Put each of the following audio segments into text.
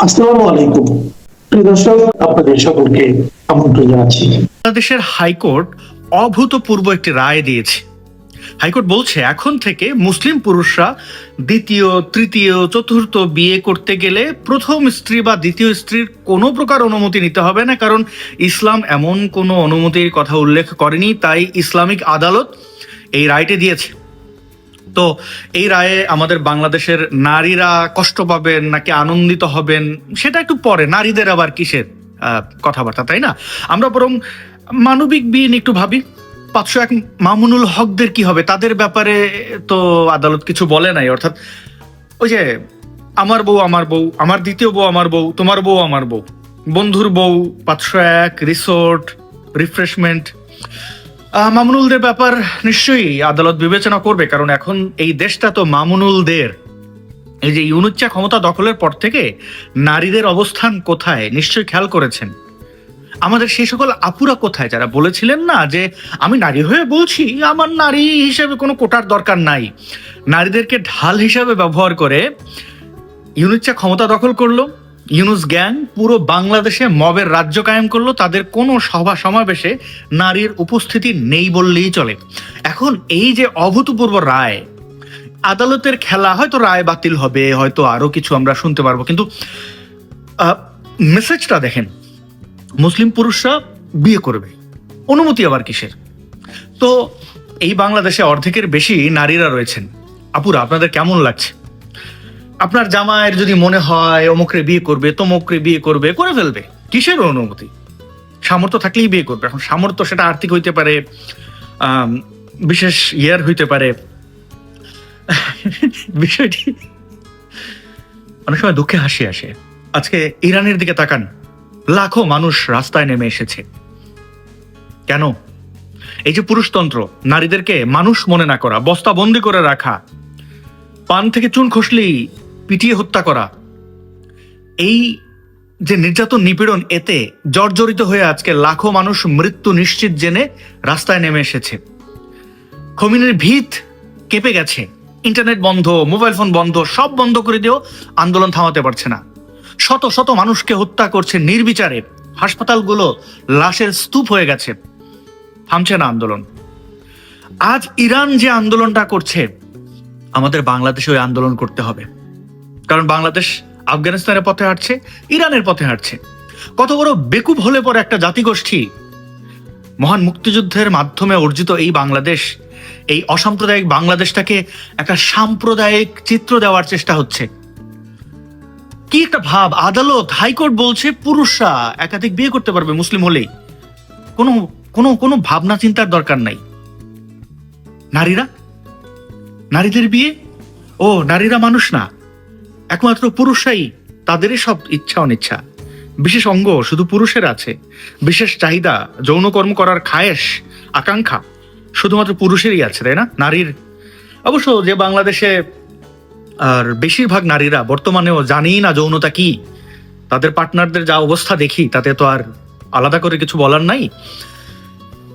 আসসালামু আলাইকুম প্রিয় দর্শক, আপনাদের সকলকে আমন্ত্রণ জানাচ্ছি। বাংলাদেশের হাইকোর্ট অভূতপূর্ব একটি রায় দিয়েছে। হাইকোর্ট বলছে এখন থেকে মুসলিম পুরুষরা দ্বিতীয়, তৃতীয়, চতুর্থ বিয়ে করতে গেলে প্রথম স্ত্রী বা দ্বিতীয় স্ত্রীর কোনো প্রকার অনুমতি নিতে হবে না, কারণ ইসলাম এমন কোনো অনুমতির কথা উল্লেখ করেনি। তাই ইসলামিক আদালত এই রায়টি দিয়েছে। তো এই রায়ে আমাদের বাংলাদেশের নারীরা কষ্ট পাবেন নাকি আনন্দিত হবেন সেটা একটু পরে, নারীদের আবার কিসের কথাবার্তা, তাই না? আমরা বরং মানবিক বিয়ে নিয়ে একটু ভাবি। 501 মামুনুল হকদের কি হবে? তাদের ব্যাপারে তো আদালত কিছু বলে নাই। অর্থাৎ ওই যে আমার বউ আমার বউ, আমার দ্বিতীয় বউ আমার বউ, তোমার বউ আমার বউ, বন্ধুর বউ, 501 রিসোর্ট, রিফ্রেশমেন্ট, মামুনুলদের ব্যাপার নিশ্চয়ই আদালত বিবেচনা করবে, কারণ এখন এই দেশটা তো মামুনুলদের। এই যে ইউনুচ্চা ক্ষমতা দখলের পর থেকে নারীদের অবস্থান কোথায় নিশ্চয়ই খেয়াল করেছেন। আমাদের সেই সকল আপুরা কোথায় যারা বলেছিলেন না যে আমি নারী হয়ে বলছি আমার নারী হিসেবে কোনো কোটার দরকার নাই। নারীদেরকে ঢাল হিসাবে ব্যবহার করে ইউনুচ্চা ক্ষমতা দখল করলো। ইউনুস গ্যাং পুরো বাংলাদেশে মবের রাজ্য কায়েম করলো। তাদের কোনো সভা সমাবেশে নারীর উপস্থিতি নেই বললেই চলে। এখন এই যে অভূতপূর্ব রায়, আদালতের খেলা, হয়তো রায় বাতিল হবে, হয়তো আরো কিছু আমরা শুনতে পারবো, কিন্তু মেসেজটা দেখেন, মুসলিম পুরুষরা বিয়ে করবে, অনুমতি আবার কিসের? তো এই বাংলাদেশে অর্ধেকের বেশি নারীরা রয়েছেন। আপুরা, আপনাদের কেমন লাগছে? আপনার জামাইয়ের যদি মনে হয় অমুকরে বিয়ে করবে, তমুকরে বিয়ে করবে, করে ফেলবে, কিসের অনুমতি? সামর্থ্য থাকলেই বিয়ে করবে। এখন সামর্থ্য সেটা আর্থিক হইতে পারে, বিশেষ ইয়ার হইতে পারে। বিষয়টি অনেক সময় দুঃখে হাসি আসে। আজকে ইরানের দিকে তাকান, লাখো মানুষ রাস্তায় নেমে এসেছে। কেন? এই যে পুরুষতন্ত্র, নারীদেরকে মানুষ মনে না করা, বস্তাবন্দি করে রাখা, পান থেকে চুন খসলেই পিটিয়ে হত্যা করা, এই যে নির্যাতন নিপীড়ন, এতে জর্জরিত হয়ে আজকে লাখো মানুষ মৃত্যু নিশ্চিত জেনে রাস্তায় নেমে এসেছে। খমিনের ভিত কেঁপে গেছে। ইন্টারনেট বন্ধ, মোবাইল ফোন বন্ধ, সব বন্ধ করে দিয়েও আন্দোলন থামাতে পারছে না। শত শত মানুষকে হত্যা করছে নির্বিচারে। হাসপাতালগুলো লাশের স্তূপ হয়ে গেছে, থামছে না আন্দোলন। আজ ইরান যে আন্দোলনটা করছে, আমাদের বাংলাদেশে ওই আন্দোলন করতে হবে, কারণ বাংলাদেশ আফগানিস্তানের পথে হাঁটছে, ইরানের পথে হাঁটছে। কত বড় বেকুব হলে পরে একটা জাতিগোষ্ঠী, মহান মুক্তিযুদ্ধের মাধ্যমে অর্জিত এই বাংলাদেশ, এই অসাম্প্রদায়িক বাংলাদেশটাকে একটা সাম্প্রদায়িক চিত্র দেওয়ার চেষ্টা হচ্ছে। কি একটা ভাব! আদালত, হাইকোর্ট বলছে পুরুষরা একাধিক বিয়ে করতে পারবে মুসলিম হলেই, কোনো কোনো কোনো ভাবনা চিন্তার দরকার নাই। নারীরা, নারীদের বিয়ে, ও নারীরা মানুষ না, একমাত্র পুরুষরাই, তাদেরই সব ইচ্ছা অনিচ্ছা। বিশেষ অঙ্গ শুধু পুরুষের আছে, বিশেষ চাহিদা, যৌনকর্ম করার খায়েশ, আকাঙ্ক্ষা শুধুমাত্র পুরুষেরই আছে, তাই না? নারীর অবশ্য যে বাংলাদেশে আর বেশিরভাগ নারীরা বর্তমানেও জানেই না যৌনতা কি, তাদের পার্টনারদের যা অবস্থা দেখি, তাতে তো আর আলাদা করে কিছু বলার নাই।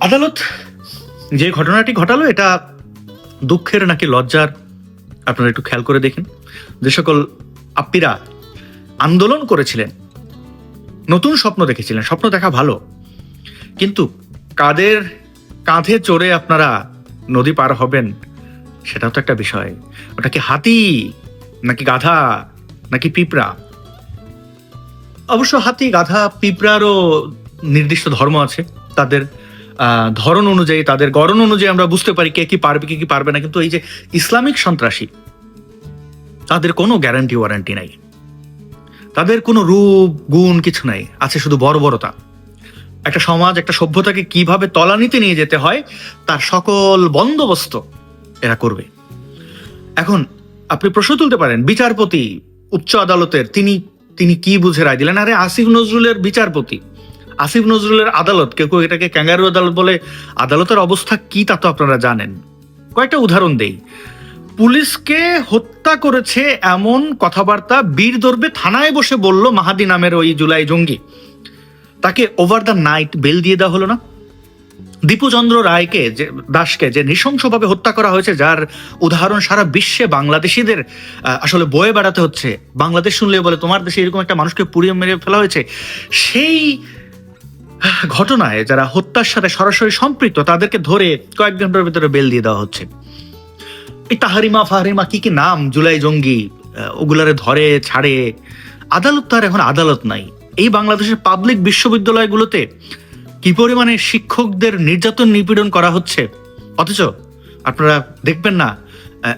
আদালত যে ঘটনাটি ঘটালো, এটা দুঃখের নাকি লজ্জার আপনারা একটু খেয়াল করে দেখেন। যে সকল আপ্পীরা আন্দোলন করেছিলেন, নতুন স্বপ্ন দেখেছিলেন, স্বপ্ন দেখা ভালো, কিন্তু কাদের কাঁধে চড়ে আপনারা নদী পার হবেন সেটাও তো একটা বিষয়। ওটা কি হাতি নাকি গাধা নাকি পিঁপড়া? অবশ্য হাতি, গাধা, পিঁপড়ারও নির্দিষ্ট ধর্ম আছে। তাদের ধরন অনুযায়ী, তাদের গড়ন অনুযায়ী আমরা বুঝতে পারি কে কি পারবে, কে কি পারবে না। কিন্তু এই যে ইসলামিক সন্ত্রাসী, তাদের কোনো গ্যারান্টি ওয়ারান্টি নাই, তাদের কোনো রূপ গুণ কিছু নাই, আছে শুধু বর্বরতা। একটা সমাজ, একটা সভ্যতাকে কিভাবে তলানিতে নিয়ে যেতে হয় তার সকল বন্দোবস্ত এরা করবে। এখন আপনি প্রশ্ন তুলতে পারেন, বিচারপতি উচ্চ আদালতের, তিনি কি বুঝে রায় দিলেন? আরে আসিফ নজরুলের বিচারপতি, আসিফ নজরুলের আদালত, কেউ কেউ এটাকে ক্যাঙ্গারু আদালত বলে। আদালতের অবস্থা কি তা তো আপনারা জানেন। কয়েকটা উদাহরণ দেই। পুলিশকে হত্যা করেছে এমন কথাবার্তা বীর দর্বে থানায় বসে বলল মাহাদি নামের ওই জুলাই জঙ্গি, তাকে ওভার দ্য নাইট বেল দিয়ে দেওয়া হলো না? দীপুচন্দ্র রায়কে যে দাসকে যে নৃশংসভাবে হত্যা করা হয়েছে, যার উদাহরণ সারা বিশ্বে বাংলাদেশিদের আসলে বয়ে বেড়াতে হচ্ছে। বাংলাদেশ শুনলে বলে তোমার দেশে এরকম একটা মানুষকে পুড়িয়ে মেরে ফেলা হয়েছে। সেই ঘটনায় যারা হত্যার সাথে সরাসরি সম্পৃক্ত তাদেরকে ধরে কয়েক ঘন্টার ভিতরে বেল দিয়ে দেওয়া হচ্ছে। এই তাহারিমা ফাহারিমা কি কি নাম, জুলাই জঙ্গি, ওগুলারে ধরে ছাড়ে। আদালত তো আর এখন আদালত নাই। এই বাংলাদেশের পাবলিক বিশ্ববিদ্যালয়গুলোতে কি পরিমাণে শিক্ষকদের নির্যাতন নিপীড়ন করা হচ্ছে, অথচ আপনারা দেখবেন না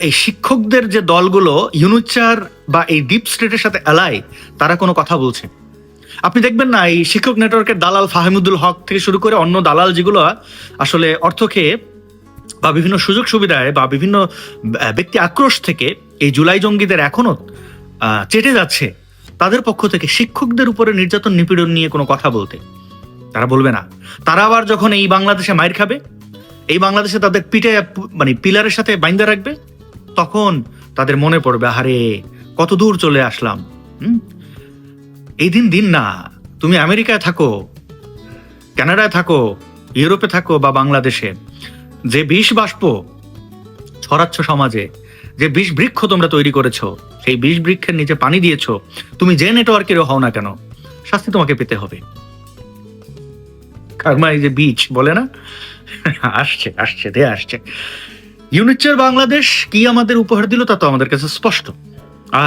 এই শিক্ষকদের যে দলগুলো ইউনুচার বা এই ডিপ স্টেটের সাথে এলাই, তারা কোনো কথা বলছে। আপনি দেখবেন না এই শিক্ষক নেটওয়ার্কের দালাল ফাহিমুদুল হক থেকে শুরু করে অন্য দালাল যেগুলো আসলে অর্থ খেয়ে বা বিভিন্ন সুযোগ সুবিধায় বা বিভিন্ন ব্যক্তি আক্রোশ থেকে এই জুলাই জঙ্গিদের এখনো চেটে যাচ্ছে, তাদের পক্ষ থেকে শিক্ষকদের উপরে নির্যাতন নিপীড়ন নিয়ে কোনো কথা বলতে তারা বলবে না। তারা আবার যখন এই বাংলাদেশে মাইর খাবে, এই বাংলাদেশে তাদের পিঠে মানে পিলারের সাথে বাইন্দা রাখবে, তখন তাদের মনে পড়বে আরে কত দূর চলে আসলাম। এই দিন না, তুমি আমেরিকায় থাকো, কানাডায় থাকো, ইউরোপে থাকো বা বাংলাদেশে, যে বিষ বাষ্প ছড়াচ্ছ সমাজে, যে বিষ বৃক্ষ তোমরা তৈরি করেছো, সেই বিষ বৃক্ষের নিচে পানি দিয়েছো, তুমি যে নেটওয়ার্কেরও হও না কেন, শাস্তি তোমাকে পেতে হবে। কারমা এই যে বীজ বলে না, আসছে। ইউনিচার বাংলাদেশ কি আমাদের উপহার দিল তা তো আমাদের কাছে স্পষ্ট।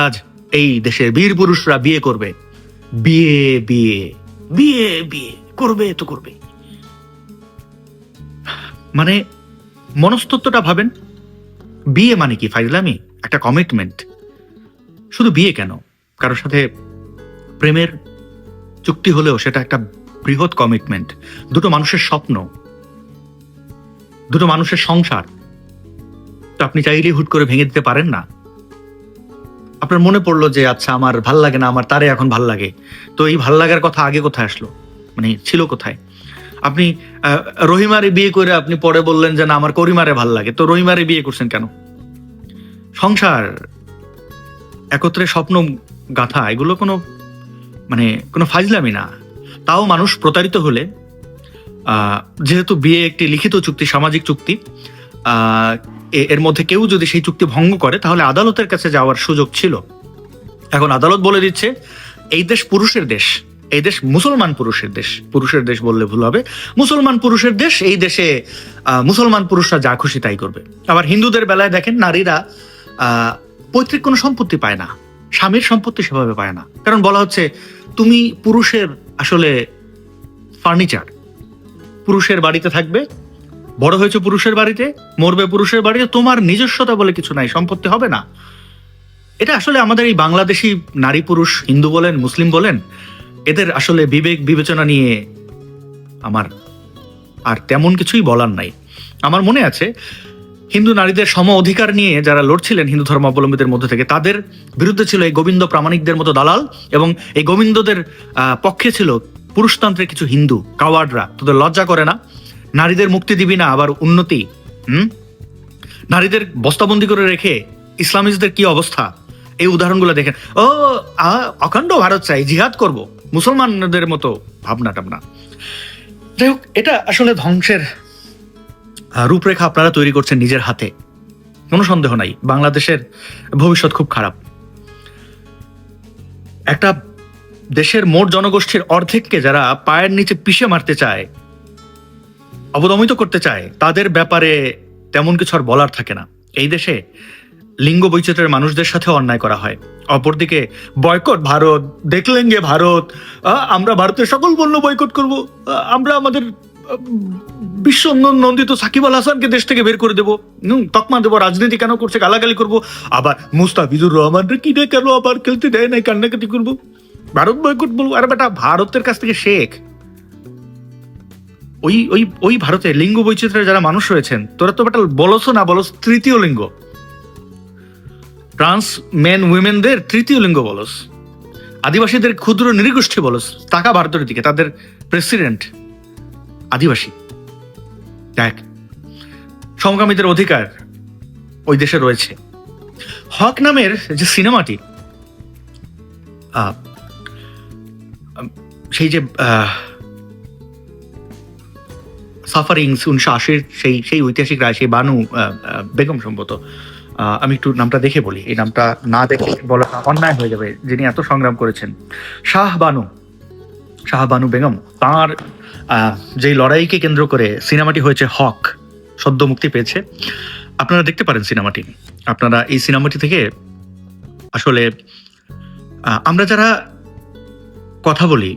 আজ এই দেশের বীর পুরুষরা বিয়ে করবে, বিয়ে করবে তো করবে। মানে মনস্তত্ত্বটা ভাবেন, বিয়ে মানে কি ফাইজলামি, একটা কমিটমেন্ট। শুধু বিয়ে কেন, কারোর সাথে প্রেমের চুক্তি হলেও সেটা একটা বৃহৎ কমিটমেন্ট। দুটো মানুষের স্বপ্ন, দুটো মানুষের সংসার, তো আপনি চাইলেই হুট করে ভেঙে দিতে পারেন না। আপনার মনে পড়লো যে আচ্ছা আমার ভাল লাগে না, আমার তারে এখন ভাল লাগে, তো এই ভাল লাগার কথা আগে কোথায় আসলো, মানে ছিল কোথায়? আপনি রহিমারে বিয়ে করে আপনি পরে বললেন যে না আমার করিমারে ভাল লাগে, তো রহিমারে বিয়ে করছেন কেন? সংসার, একত্রে স্বপ্ন গাথা, এগুলো কোনো মানে কোনো ফাজলামি না। তাও মানুষ প্রতারিত হলে, যেহেতু বিয়ে একটি লিখিত চুক্তি, সামাজিক চুক্তি, এর মধ্যে কেউ যদি সেই চুক্তি ভঙ্গ করে তাহলে আদালতের কাছে যাওয়ার সুযোগ ছিল। এখন আদালত বলে দিচ্ছে এই দেশ পুরুষের দেশ, এই দেশ মুসলমান পুরুষের দেশ, পুরুষের দেশ বললে ভুল হবে, মুসলমান পুরুষের দেশ, এই দেশে মুসলমান পুরুষরা যা খুশি তাই করবে। আবার হিন্দুদের বেলায় দেখেন নারীরা পৈতৃক কোনো সম্পত্তি পায় না, স্বামীর সম্পত্তি সেভাবে পায় না, কারণ বলা হচ্ছে তুমি পুরুষের আসলে ফার্নিচার, পুরুষের বাড়িতে থাকবে, বড় হয়েছে পুরুষের বাড়িতে, মরবে পুরুষের বাড়িতে, তোমার নিজস্বতা বলে কিছু নাই, সম্পত্তি হবে না। এটা আসলে আমাদের এই বাংলাদেশি নারী পুরুষ, হিন্দু বলেন মুসলিম বলেন, এদের আসলে বিবেক বিবেচনা নিয়ে আমার আর তেমন কিছুই বলার নাই। আমার মনে আছে হিন্দু নারীদের সম অধিকার নিয়ে যারা লড়ছিলেন হিন্দু ধর্মাবলম্বীদের মধ্যে থেকে, তাদের বিরুদ্ধে ছিল এই গোবিন্দ প্রামাণিকদের মতো দালাল, এবং এই গোবিন্দদের পক্ষে ছিল পুরুষতন্ত্রের কিছু হিন্দু কাওয়ার্ডরা। তোদের লজ্জা করে না? নারীদের মুক্তি দিবি না, আবার উন্নতি। নারীদের বস্তাবন্দি করে রেখে ইসলামিস্টদের কি অবস্থা, এই উদাহরণগুলো দেখেন। অখণ্ড ভারত চাই, জিহাদ করব, মুসলমানদের মতো ভাবনা টাবনা। যাই হোক, এটা আসলে ধ্বংসের রূপরেখা আপনারা তৈরি করছেন নিজের হাতে, কোনো সন্দেহ নাই। বাংলাদেশের ভবিষ্যৎ খুব খারাপ। একটা দেশের মোট জনগোষ্ঠীর অর্ধেককে যারা পায়ের নিচে পিষে মারতে চায়, অবদমিত করতে চায়, তাদের ব্যাপারে তেমন কিছু আর বলার থাকে না। এই দেশে লিঙ্গ বৈচিত্র্যের মানুষদের সাথে অন্যায় করা হয়। অপরদিকে বয়কট ভারত, দেখলেঙ্গে ভারত, আমরা ভারতের সকল পণ্য বয়কট করব, আমরা আমাদের বিশ্ব নন্দিত সাকিব আল হাসানকে দেশ থেকে বের করে দেবো, তকমা দেবো, রাজনীতি কেন করছে গালাগালি করব, আবার মুস্তাফিজুর রহমানরে কি রে কেন আবার খেলতে দেয় নাই, কান্নাকাটি করবো, ভারত বয়কট বলবো। আরে বেটা, ভারতের কাছ থেকে শেখ। ওই ভারতে লিঙ্গ বৈচিত্র্যের যারা মানুষ রয়েছেন, তোরা তো বেটা বলছো না বলস তৃতীয় লিঙ্গ, ট্রান্স মেন উইমেনদের তৃতীয় লিঙ্গ বলস, আদিবাসীদের ক্ষুদ্র নৃগোষ্ঠী বলস। তাকা ভারতের দিকে, তাদের প্রেসিডেন্ট আদিবাসী। দেখ, সমকামীদের অধিকার ওই দেশে রয়েছে। হক নামের যে সিনেমাটি, সেই যে সাফারিংস 1980 সেই ঐতিহাসিক রায়, সেই বানু বেগম সম্ভবত, আমি একটু নামটা দেখে বলি, এই নামটা না দেখে বলা অন্যায় হয়ে যাবে, যিনি এত সংগ্রাম করেছেন, শাহবানু বেগম, তার যে লড়াইকে কেন্দ্র করে সিনেমাটি হয়েছে হক, সদ্য মুক্তি পেয়েছে। আপনারা দেখতে পারেন সিনেমাটি। আপনারা এই সিনেমাটি থেকে আসলে আমরা যারা কথা বলি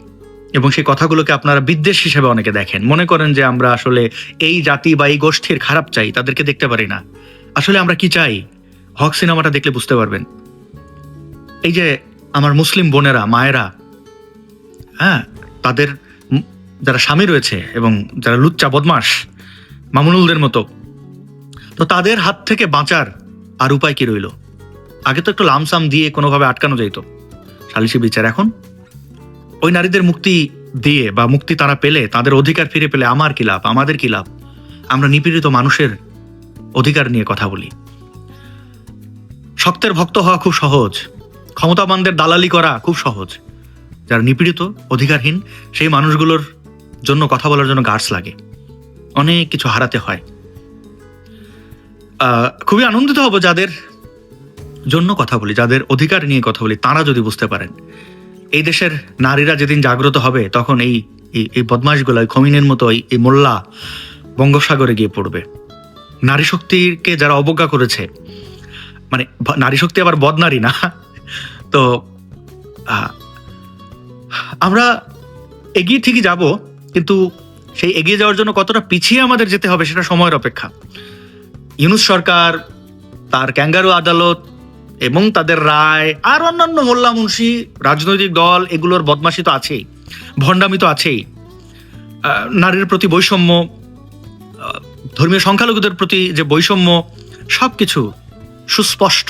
এবং সেই কথাগুলোকে আপনারা বিদ্বেষ হিসেবে অনেকে দেখেন, মনে করেন যে আমরা আসলে এই জাতি বা এই গোষ্ঠীর খারাপ চাই, তাদেরকে দেখতে পারি না। আসলে আমরা কি চাই হক সিনেমাটা দেখলে বুঝতে পারবেন। এই যে আমার মুসলিম বোনেরা, মায়েরা, হ্যাঁ, তাদের যারা স্বামী রয়েছে এবং যারা লুচ্চা বদমাস মামুনুলদের মতো, তো তাদের হাত থেকে বাঁচার আর উপায় কি রইল? আগে তো একটু লামসাম দিয়ে কোনোভাবে আটকানো যেত সালিশি বিচার। এখন ওই নারীদের মুক্তি দিয়ে বা মুক্তি তারা পেলে, তাদের অধিকার ফিরে পেলে আমার কি লাভ, আমাদের কি লাভ? আমরা নিপীড়িত মানুষের অধিকার নিয়ে কথা বলি। শক্তের ভক্ত হওয়া খুব সহজ, ক্ষমতাবানদের দালালি করা খুব সহজ। যারা নিপীড়িত, অধিকারহীন, সেই মানুষগুলোর জন্য কথা বলার জন্য গার্ডস লাগে, অনেক কিছু হারাতে হয়। খুবই আনন্দিত হব যাদের জন্য কথা বলি, যাদের অধিকার নিয়ে কথা বলি, তারা যদি বুঝতে পারেন এই দেশের নারীরা যেদিন জাগ্রত হবে, তখন এই বদমাশগুলো, খমিনের মতো এই মোল্লা বঙ্গোপসাগরে গিয়ে পড়বে। নারী শক্তিকে যারা অবজ্ঞা করেছে, মানে নারী শক্তি আবার বদনারী না, তো আমরা এগিয়ে ঠিকই যাব, কিন্তু সেই এগিয়ে যাওয়ার জন্য কতটা পিছিয়ে আমাদের যেতে হবে সেটা সময়ের অপেক্ষা। ইউনূস সরকার, তার ক্যাঙ্গারু আদালত এবং তাদের রায়, আর অন্যান্য মোল্লা মুন্সি, রাজনৈতিক দল, এগুলোর বদমাশি তো আছেই, ভণ্ডামি তো আছেই, নারীর প্রতি বৈষম্য, ধর্মীয় সংখ্যালঘুদের প্রতি যে বৈষম্য, সবকিছু সুস্পষ্ট।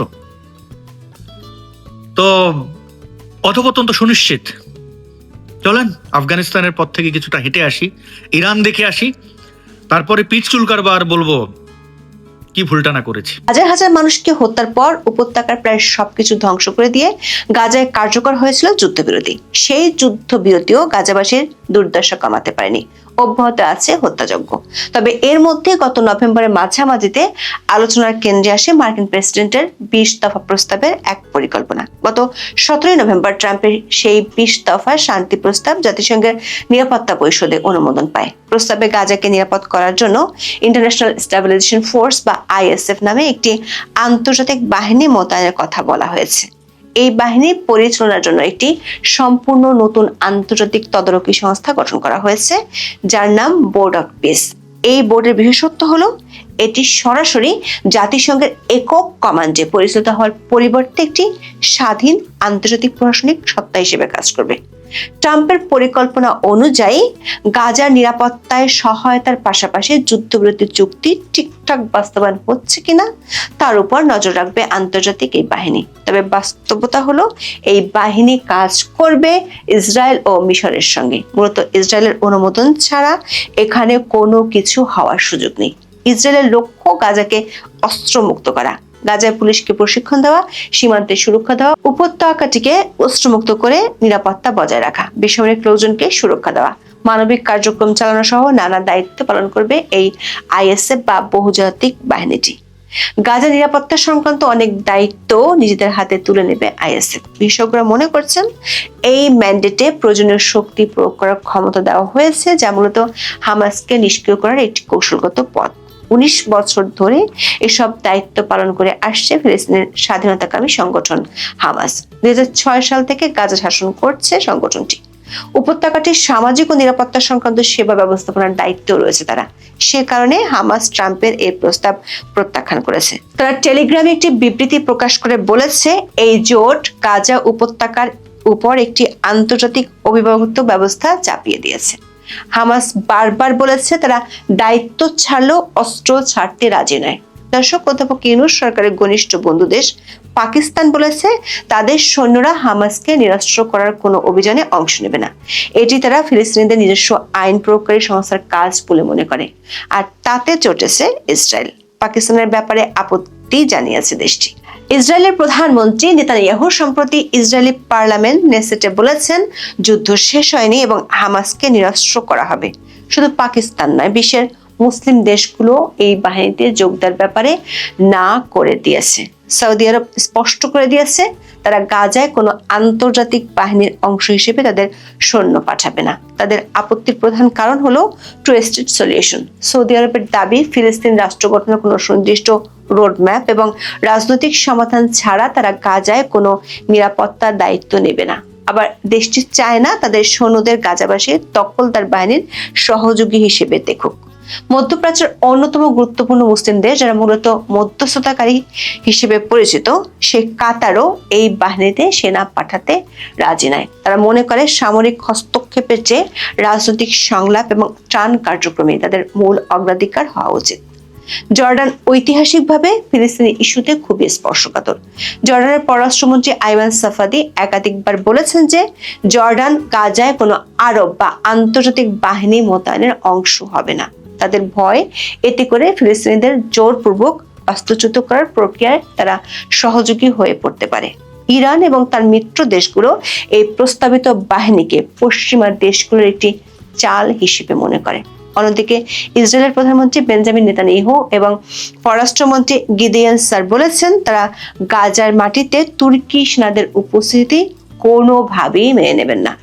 তো অধপতন তো সুনিশ্চিত। চলেন আফগানিস্তানের পথ থেকে কিছুটা হেঁটে আসি, ইরান দেখে আসি, তারপরে পিঠ চুলকারবার বলবো কি ভুলটা করেছি। হাজার হাজার মানুষকে হত্যার পর উপত্যকার প্রায় সবকিছু ধ্বংস করে দিয়ে গাজায় কার্যকর হয়েছিল যুদ্ধবিরতি। সেই যুদ্ধবিরতিও গাজাবাসীর দুর্দশা কমাতে পারেনি, অব্যাহত আছে হত্যাযজ্ঞ। তবে এর মধ্যে গত নভেম্বরের মাঝামাঝিতে আলোচনার কেন্দ্রে আসে মার্কিন প্রেসিডেন্টের 20 দফা প্রস্তাবের এক পরিকল্পনা। গত 17 নভেম্বর ট্রাম্পের সেই 20 দফা শান্তি প্রস্তাব জাতিসংঘের নিরাপত্তা পরিষদে অনুমোদন পায়। প্রস্তাবে গাজাকে নিরাপদ করার জন্য ইন্টারন্যাশনাল স্টেবিলাইজেশন ফোর্স বা ISF নামে একটি আন্তর্জাতিক বাহিনী মোতায়েনের কথা বলা হয়েছে। এই বাহিনী পরিচালনার জন্য একটি সম্পূর্ণ নতুন আন্তর্জাতিক তদারকি সংস্থা গঠন করা হয়েছে, যার নাম বোর্ড অফ পিস। এই বোর্ডের বিশেষত্ব হলো এটি সরাসরি জাতিসংঘের একক কমান্ডে পরিচালিত হওয়ার পরিবর্তে একটি স্বাধীন আন্তর্জাতিক প্রশাসনিক সত্তা হিসেবে কাজ করবে। ট্রাম্পের পরিকল্পনা অনুযায়ী গাজার নিরাপত্তায় সহায়তার পাশাপাশি যুদ্ধবিরতি চুক্তি ঠিকঠাক বাস্তবায়ন হচ্ছে কিনা তার উপর নজর রাখবে আন্তর্জাতিক এই বাহিনী। তবে বাস্তবতা হলো এই বাহিনী কাজ করবে ইসরায়েল ও মিশরের সঙ্গে। মূলত ইসরায়েলের অনুমোদন ছাড়া এখানে কোনো কিছু হওয়ার সুযোগ নেই। ইসরায়েলের লক্ষ্য গাজাকে অস্ত্রমুক্ত করা, গাজায় পুলিশকে প্রশিক্ষণ দেওয়া, সীমান্তে সুরক্ষা দেওয়া, উপত্যকাটিকে অস্ত্রমুক্ত করে নিরাপত্তা বজায় রাখা, বেসামরিক লোকজনকে সুরক্ষা দেওয়া, মানবিক কার্যক্রম চালানো সহ নানা দায়িত্ব পালন করবে এই ISF বা বহুজাতিক বাহিনীটি। গাজা নিরাপত্তা সংক্রান্ত অনেক দায়িত্ব নিজেদের হাতে তুলে নেবে ISF। বিশেষজ্ঞরা মনে করছেন এই ম্যান্ডেটে প্রয়োজনীয় শক্তি প্রয়োগ করার ক্ষমতা দেওয়া হয়েছে, যা মূলত হামাসকে নিষ্ক্রিয় করার একটি কৌশলগত পথ। 19 বছর ধরে এসব দায়িত্ব পালন করে আসছে ফিলিস্তিনের স্বাধীনতাকামী সংগঠন হামাস। 2006 সাল থেকে গাজা শাসন করছে সংগঠনটি। উপত্যকাটির সামাজিক ও নিরাপত্তা সংক্রান্ত সেবা ব্যবস্থাপনার দায়িত্ব রয়েছে তারা। সে কারণে হামাস ট্রাম্পের এই প্রস্তাব প্রত্যাখ্যান করেছে। তারা টেলিগ্রামে একটি বিবৃতি প্রকাশ করে বলেছে, এই জোট গাজা উপত্যকার উপর একটি আন্তর্জাতিক অভিভাবক ব্যবস্থা চাপিয়ে দিয়েছে। হামাস বারবার বলেছে তারা দায়িত্ব ছাড়লেও অস্ত্র ছাড়তে রাজি নয়। দর্শক, অধ্যাপক ইউনূস সরকারের ঘনিষ্ঠ বন্ধু দেশ পাকিস্তান বলেছে তাদের সৈন্যরা হামাসকে নিরস্ত্র করার কোনো অভিযানে অংশ নেবে না। এটি তারা ফিলিস্তিনিদের নিজস্ব আইন প্রয়োগকারী সংস্থার কাজ বলে মনে করে। আর তাতে চটেছে ইসরায়েল। পাকিস্তানের ব্যাপারে আপত্তি জানিয়েছে দেশটি। ইসরায়েলের প্রধানমন্ত্রী নেতানিয়াহু সম্প্রতি ইসরায়েলি পার্লামেন্ট নেসেটে বলেছেন যুদ্ধ শেষ হয়নি এবং হামাসকে নিরস্ত্র করা হবে। শুধু পাকিস্তান নয়, বিশ্বের মুসলিম দেশগুলো এই বাহিনীতে যোগ দেওয়ার ব্যাপারে না করে দিয়েছে। সৌদি আরব স্পষ্ট করে দিয়েছে তারা গাজায় কোনো আন্তর্জাতিক বাহিনীর অংশ হিসেবে তাদের সৈন্য পাঠাবে না। তাদের আপত্তির প্রধান কারণ হলো টু স্টেট সলিউশন। সৌদি আরবের দাবি ফিলিস্তিন রাষ্ট্র গঠনের কোনো সুনির্দিষ্ট রোডম্যাপ এবং রাজনৈতিক সমাধান ছাড়া তারা গাজায় কোনো নিরাপত্তার দায়িত্ব নেবে না। আবার দেশটি চায় না তাদের সৈন্যদের গাজাবাসী দখলদার বাহিনীর সহযোগী হিসেবে দেখুক। মধ্যপ্রাচ্যের অন্যতম গুরুত্বপূর্ণ মুসলিম দেশ যারা মূলত মধ্যস্থতাকারী হিসেবে পরিচিত, সে কাতারও এই বাহিনীতে সেনা পাঠাতে রাজি নয়। তারা মনে করে সামরিক হস্তক্ষেপের চেয়ে রাজনৈতিক সংলাপ এবং ত্রাণ কার্যক্রমে তাদের মূল অগ্রাধিকার হওয়া উচিত। জর্ডান ঐতিহাসিকভাবে ফিলিস্তিনি ইস্যুতে খুবই স্পর্শকাতর। জর্ডানের পররাষ্ট্রমন্ত্রী আইমান সাফাদি একাধিকবার বলেছেন যে জর্ডান গাজায় কোনো আরব বা আন্তর্জাতিক বাহিনী মোতায়েনের অংশ হবে না। তাদের ভয় এতে করে ফিলিস্তিনিদের জোরপূর্বক বাস্তুচ্যুত করার প্রক্রিয়ায় তারা সহযোগী হয়ে পড়তে পারে। ইরান এবং তার মিত্র দেশগুলো এই প্রস্তাবিত বাহিনীকে পশ্চিমা দেশগুলোর একটি চাল হিসেবে মনে করে। অন্যদিকে ইসরায়েলের প্রধানমন্ত্রী বেঞ্জামিন নেতানিয়াহু এবং পররাষ্ট্রমন্ত্রী গিদিয়ন স্যার বলেছেন তারা গাজার মাটিতে তুর্কি সেনাদের উপস্থিতি কোনোভাবেই মেনে নেবেন না।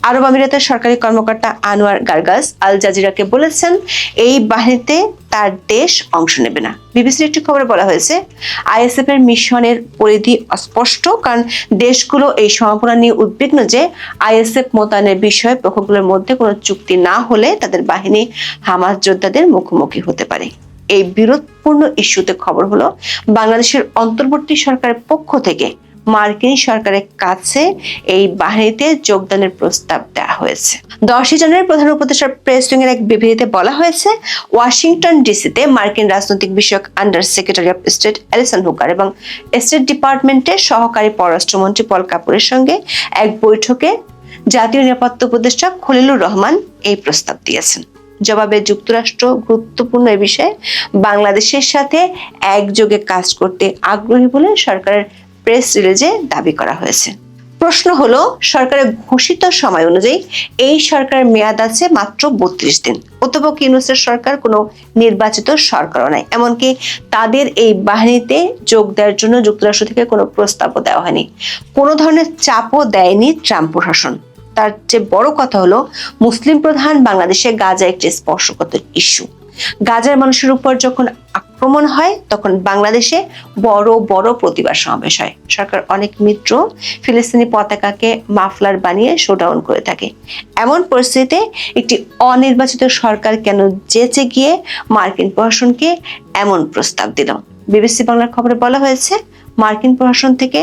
আরব আমিরাতের সরকারি কর্মকর্তা আনোয়ার গার্গাস আল জাজিরাকে বলেছেন এই বাহিনীতে তার দেশ অংশ নেবে না। বিবিসির একটি খবরে বলা হয়েছে আইএসএফ এর মিশনের পরিধি অস্পষ্ট, কারণ দেশগুলো এই সম্ভাবনা নিয়ে উদ্বিগ্ন যে আইএসএফ মোতায়েনের বিষয়ে পক্ষগুলোর মধ্যে কোনো চুক্তি না হলে তাদের বাহিনী হামাস যোদ্ধাদের মুখোমুখি হতে পারে। এই বিরোধপূর্ণ ইস্যুতে খবর হলো বাংলাদেশের অন্তর্বর্তী সরকারের পক্ষ থেকে মার্কিন সরকারের কাছে এই বাহিনীতে যোগদানের প্রস্তাব দেওয়া হয়েছে। 10 জানুয়ারি প্রধান উপদেষ্টার প্রেস উইং এর এক বিবৃতিতে বলা হয়েছে ওয়াশিংটন ডিসিতে মার্কিন রাজনৈতিক বিষয়ক under secretary of state Allison Hooker এবং স্টেট ডিপার্টমেন্টের সহকারী পররাষ্ট্রমন্ত্রী পল কাপুরের সঙ্গে এক বৈঠকে জাতীয় নিরাপত্তা উপদেষ্টা খলিলুর রহমান এই প্রস্তাব দিয়েছেন। জবাবে যুক্তরাষ্ট্র গুরুত্বপূর্ণ এ বিষয়ে বাংলাদেশের সাথে একযোগে কাজ করতে আগ্রহী বলে সরকারের প্রেস রিলিজে দাবি করা হয়েছে। প্রশ্ন হলো সরকারের ঘোষিত সময় অনুযায়ী এই সরকারের মেয়াদ আছে মাত্র 32 দিন। অধ্যাপক ইউনূসের সরকার কোনো নির্বাচিত সরকারও নাই, এমনকি তাদের এই বাহিনীতে যোগ দেওয়ার জন্য যুক্তরাষ্ট্র থেকে কোনো প্রস্তাবও দেওয়া হয়নি, কোনো ধরনের চাপও দেয়নি ট্রাম্প প্রশাসন। তার চেয়ে বড় কথা হলো মুসলিম প্রধান বাংলাদেশে গাজা একটি স্পর্শকাতর ইস্যু। গাজার মানুষের উপর যখন আক্রমণ হয় তখন বাংলাদেশে বড় বড় প্রতিবাদ সমাবেশ হয়। সরকার অনেক মিত্র ফিলিস্তিনি পতাকাকে মাফলার বানিয়ে শোডাউন করে থাকে। এমন পরিস্থিতিতে একটি অনির্বাচিত সরকার কেন যেচে গিয়ে মার্কিন প্রশাসনকে এমন প্রস্তাব দিল? বিবিসি বাংলার খবরে বলা হয়েছে মার্কিন প্রশাসন থেকে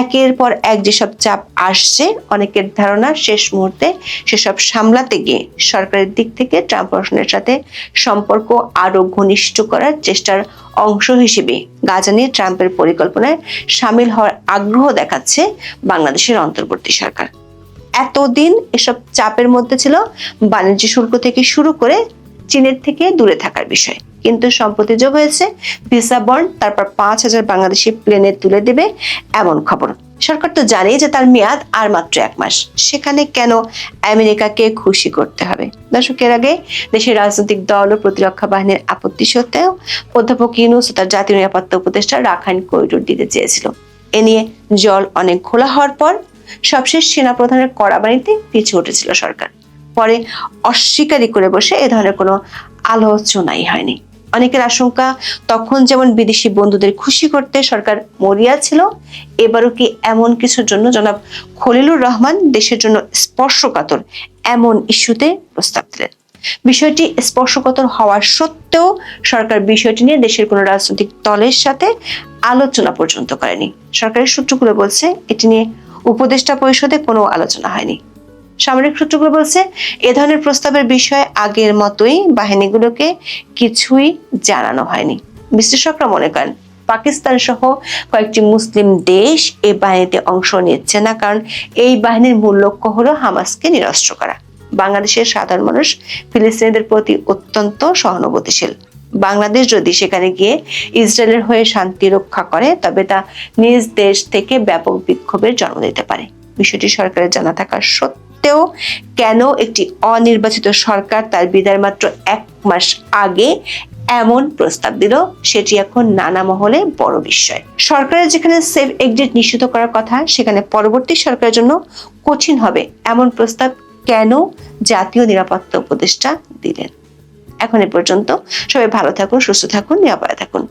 একের পর এক যেসব চাপ আসছে, অনেকের ধারণা শেষ মুহূর্তে সেসব সামলাতে গিয়ে সরকারের দিক থেকে ট্রাম্প প্রশাসনের সাথে সম্পর্ক আরো ঘনিষ্ঠ করার চেষ্টার অংশ হিসেবে গাজা নিয়ে ট্রাম্পের পরিকল্পনায় সামিল হওয়ার আগ্রহ দেখাচ্ছে বাংলাদেশের অন্তর্বর্তী সরকার। এতদিন এসব চাপের মধ্যে ছিল বাণিজ্য শুল্ক থেকে শুরু করে চীনের থেকে দূরে থাকার বিষয়, কিন্তু সম্প্রতি যোগ হয়েছে ভিসা বন্ড, তারপর 5000 বাংলাদেশি প্লেনে তুলে দেবে এমন খবর। সরকার তো জানে যে তার মেয়াদ আর মাত্র 1 মাস, সেখানে কেন আমেরিকাকে খুশি করতে হবে? দর্শকের আগে দেশের রাজনৈতিক দল ও প্রতিরক্ষা বাহিনীর আপত্তি সত্ত্বেও অধ্যাপক ইউনূস তার জাতীয় নিরাপত্তা উপদেষ্টা রাখাইন করিডোর দিতে চেয়েছিল। এ নিয়ে জল অনেক ঘোলা হওয়ার পর সবশেষ সেনাপ্রধানের কড়াবাড়িতে পিছু উঠেছিল সরকার। পরে অস্বীকারই করে বসে এ ধরনের কোনো আলোচনাই হয়নি। অনেকের আশঙ্কা তখন যেমন বিদেশি বন্ধুদের খুশি করতে সরকার মরিয়া ছিল, এবারও কি এমন কিছুর জন্য জনাব খলিলুর রহমান দেশের জন্য স্পর্শকাতর এমন ইস্যুতে প্রস্তাব দিলেন? বিষয়টি স্পর্শকাতর হওয়া সত্ত্বেও সরকার বিষয়টি নিয়ে দেশের কোনো রাজনৈতিক দলের সাথে আলোচনা পর্যন্ত করেনি। সরকারের সূত্রগুলো বলছে এটি নিয়ে উপদেষ্টা পরিষদে কোনো আলোচনা হয়নি। সামরিক সূত্রগুলো বলছে এ ধরনের প্রস্তাবের বিষয়ে আগের মতোই বাহিনীগুলোকে কিছুই জানানো হয়নি। বিশ্লেষকরা মনে করেন পাকিস্তান সহ কয়েকটি মুসলিম দেশ এই বাহিনীতে অংশ নিচ্ছে না, কারণ এই বাহিনীর মূল লক্ষ্য হলো হামাসকে নিরস্ত্র করা। বাংলাদেশের সাধারণ মানুষ ফিলিস্তিনিদের প্রতি অত্যন্ত সহানুভূতিশীল। বাংলাদেশ যদি সেখানে গিয়ে ইসরায়েলের হয়ে শান্তি রক্ষা করে তবে তা নিজ দেশ থেকে ব্যাপক বিক্ষোভের জন্ম দিতে পারে। বিষয়টি সরকারের জানা থাকা সত্ত্বেও সত্ত্বেও কেন একটি অনির্বাচিত সরকার তার বিদায়ের মাত্র 1 মাস আগে এমন প্রস্তাব দিল, সেটি এখন নানা মহলে বড় বিস্ময়। সরকারের যেখানে সেফ এক্সিট নিশ্চিত করার কথা, সেখানে পরবর্তী সরকারের জন্য কঠিন হবে এমন প্রস্তাব কেন জাতীয় নিরাপত্তা উপদেষ্টা দিলেন? এখন এ পর্যন্ত। সবাই ভালো থাকুন, সুস্থ থাকুন, নিরাপদে থাকুন।